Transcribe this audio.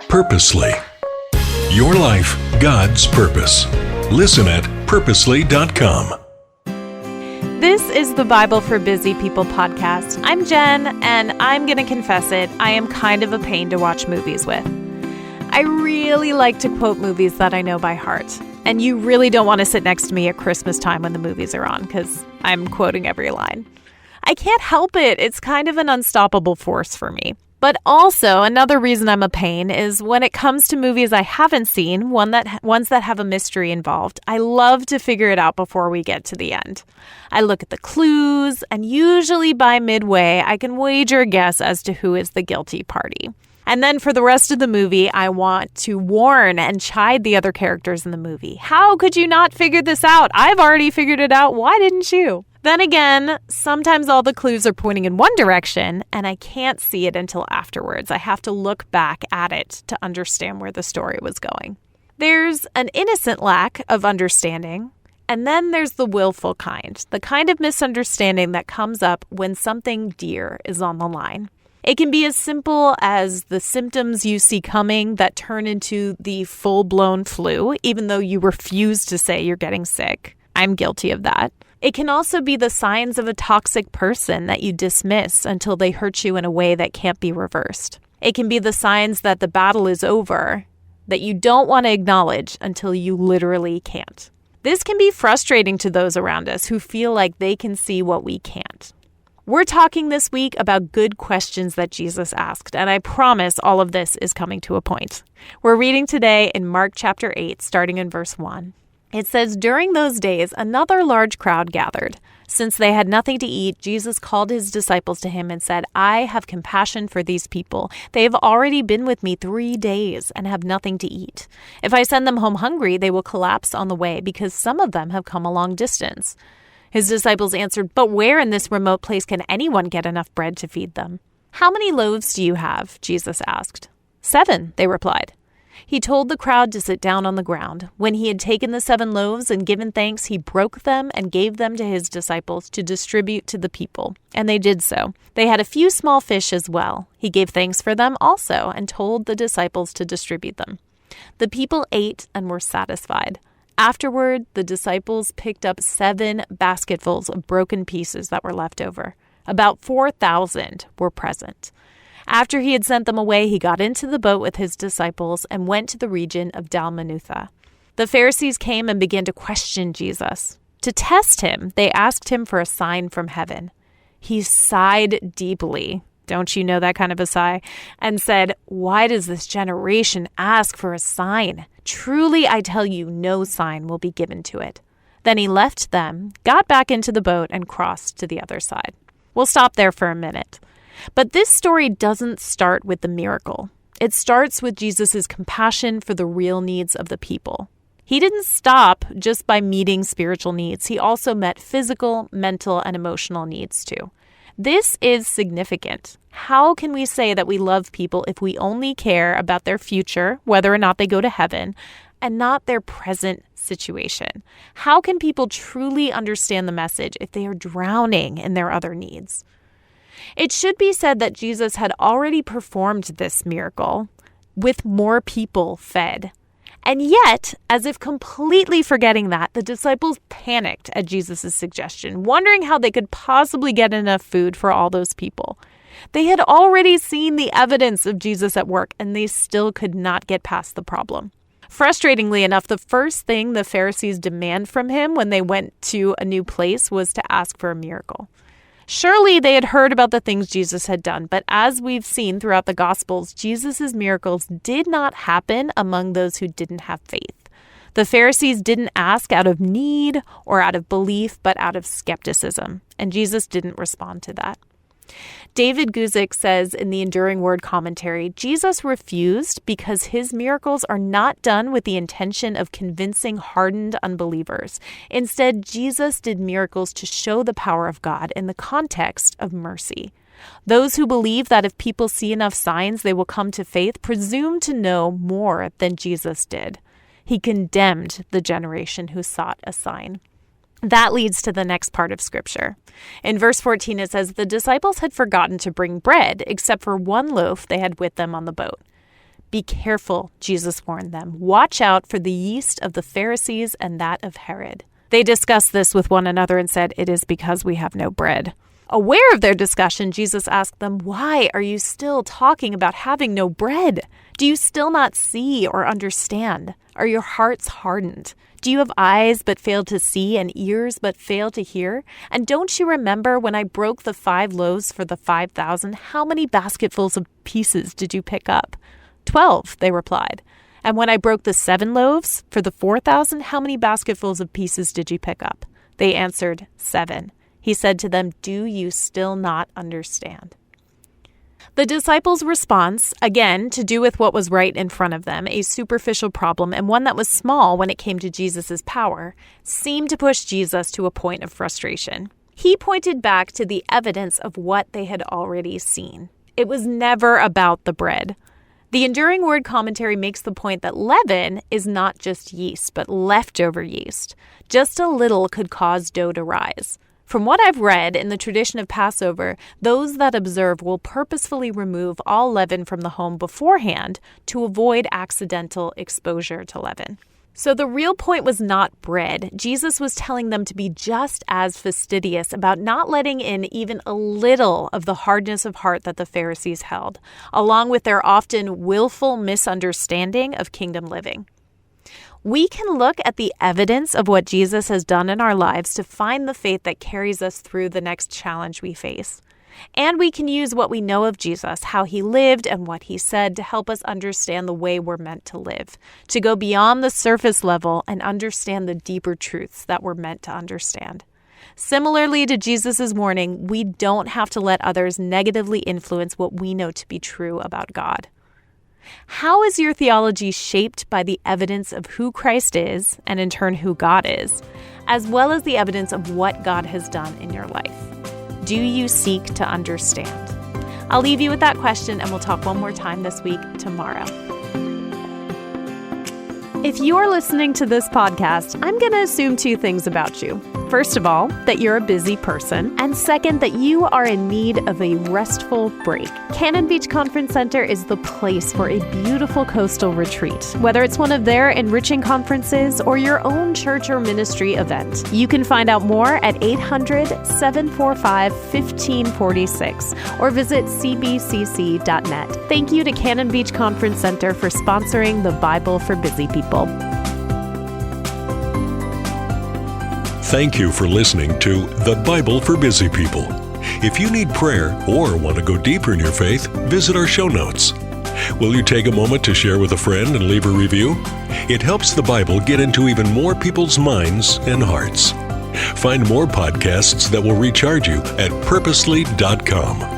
Purposely. Your life, God's purpose. Listen at purposely.com. This is the Bible for Busy People podcast. I'm Jen, and I'm going to confess it, I am kind of a pain to watch movies with. I really like to quote movies that I know by heart, and you really don't want to sit next to me at Christmas time when the movies are on, because I'm quoting every line. I can't help it. It's kind of an unstoppable force for me. But also, another reason I'm a pain is when it comes to movies I haven't seen, ones that have a mystery involved, I love to figure it out before we get to the end. I look at the clues, and usually by midway, I can wager a guess as to who is the guilty party. And then for the rest of the movie, I want to warn and chide the other characters in the movie. How could you not figure this out? I've already figured it out. Why didn't you? Then again, sometimes all the clues are pointing in one direction, and I can't see it until afterwards. I have to look back at it to understand where the story was going. There's an innocent lack of understanding, and then there's the willful kind, the kind of misunderstanding that comes up when something dear is on the line. It can be as simple as the symptoms you see coming that turn into the full-blown flu, even though you refuse to say you're getting sick. I'm guilty of that. It can also be the signs of a toxic person that you dismiss until they hurt you in a way that can't be reversed. It can be the signs that the battle is over that you don't want to acknowledge until you literally can't. This can be frustrating to those around us who feel like they can see what we can't. We're talking this week about good questions that Jesus asked, and I promise all of this is coming to a point. We're reading today in Mark chapter 8, starting in verse 1. It says, "During those days, another large crowd gathered. Since they had nothing to eat, Jesus called his disciples to him and said, 'I have compassion for these people. They have already been with me 3 days and have nothing to eat. If I send them home hungry, they will collapse on the way because some of them have come a long distance.' His disciples answered, 'But where in this remote place can anyone get enough bread to feed them?' 'How many loaves do you have?' Jesus asked. 7, they replied. He told the crowd to sit down on the ground. When he had taken the 7 loaves and given thanks, he broke them and gave them to his disciples to distribute to the people. And they did so. They had a few small fish as well. He gave thanks for them also and told the disciples to distribute them. The people ate and were satisfied. Afterward, the disciples picked up 7 basketfuls of broken pieces that were left over. About 4,000 were present. After he had sent them away, he got into the boat with his disciples and went to the region of Dalmanutha. The Pharisees came and began to question Jesus. To test him, they asked him for a sign from heaven. He sighed deeply. Don't you know that kind of a sigh? And said, "Why does this generation ask for a sign? Truly, I tell you, no sign will be given to it." Then he left them, got back into the boat, and crossed to the other side. We'll stop there for a minute. But this story doesn't start with the miracle. It starts with Jesus' compassion for the real needs of the people. He didn't stop just by meeting spiritual needs. He also met physical, mental, and emotional needs too. This is significant. How can we say that we love people if we only care about their future, whether or not they go to heaven, and not their present situation? How can people truly understand the message if they are drowning in their other needs? It should be said that Jesus had already performed this miracle with more people fed. And yet, as if completely forgetting that, the disciples panicked at Jesus' suggestion, wondering how they could possibly get enough food for all those people. They had already seen the evidence of Jesus at work, and they still could not get past the problem. Frustratingly enough, the first thing the Pharisees demand from him when they went to a new place was to ask for a miracle. Surely they had heard about the things Jesus had done, but as we've seen throughout the Gospels, Jesus' miracles did not happen among those who didn't have faith. The Pharisees didn't ask out of need or out of belief, but out of skepticism, and Jesus didn't respond to that. David Guzik says in the Enduring Word commentary, Jesus refused because his miracles are not done with the intention of convincing hardened unbelievers. Instead, Jesus did miracles to show the power of God in the context of mercy. Those who believe that if people see enough signs, they will come to faith presume to know more than Jesus did. He condemned the generation who sought a sign. That leads to the next part of Scripture. In verse 14, it says, "The disciples had forgotten to bring bread, except for one loaf they had with them on the boat. Be careful, Jesus warned them. Watch out for the yeast of the Pharisees and that of Herod. They discussed this with one another and said, "It is because we have no bread." Aware of their discussion, Jesus asked them, "Why are you still talking about having no bread? Do you still not see or understand? Are your hearts hardened? Do you have eyes but fail to see and ears but fail to hear? And don't you remember when I broke the 5 loaves for the 5,000? How many basketfuls of pieces did you pick up?" 12, they replied. "And when I broke the 7 loaves for the 4,000, how many basketfuls of pieces did you pick up?" They answered, 7. He said to them, "Do you still not understand?" The disciples' response, again, to do with what was right in front of them, a superficial problem and one that was small when it came to Jesus' power, seemed to push Jesus to a point of frustration. He pointed back to the evidence of what they had already seen. It was never about the bread. The Enduring Word commentary makes the point that leaven is not just yeast, but leftover yeast. Just a little could cause dough to rise. From what I've read in the tradition of Passover, those that observe will purposefully remove all leaven from the home beforehand to avoid accidental exposure to leaven. So the real point was not bread. Jesus was telling them to be just as fastidious about not letting in even a little of the hardness of heart that the Pharisees held, along with their often willful misunderstanding of kingdom living. We can look at the evidence of what Jesus has done in our lives to find the faith that carries us through the next challenge we face. And we can use what we know of Jesus, how he lived and what he said, to help us understand the way we're meant to live, to go beyond the surface level and understand the deeper truths that we're meant to understand. Similarly to Jesus' warning, we don't have to let others negatively influence what we know to be true about God. How is your theology shaped by the evidence of who Christ is, and in turn who God is, as well as the evidence of what God has done in your life? Do you seek to understand? I'll leave you with that question, and we'll talk one more time this week tomorrow. If you're listening to this podcast, I'm going to assume 2 things about you. First of all, that you're a busy person. And second, that you are in need of a restful break. Cannon Beach Conference Center is the place for a beautiful coastal retreat. Whether it's one of their enriching conferences or your own church or ministry event, you can find out more at 800-745-1546 or visit cbcc.net. Thank you to Cannon Beach Conference Center for sponsoring the Bible for Busy People. Thank you for listening to The Bible for Busy People. If you need prayer or want to go deeper in your faith, visit our show notes. Will you take a moment to share with a friend and leave a review? It helps the Bible get into even more people's minds and hearts. Find more podcasts that will recharge you at purposely.com.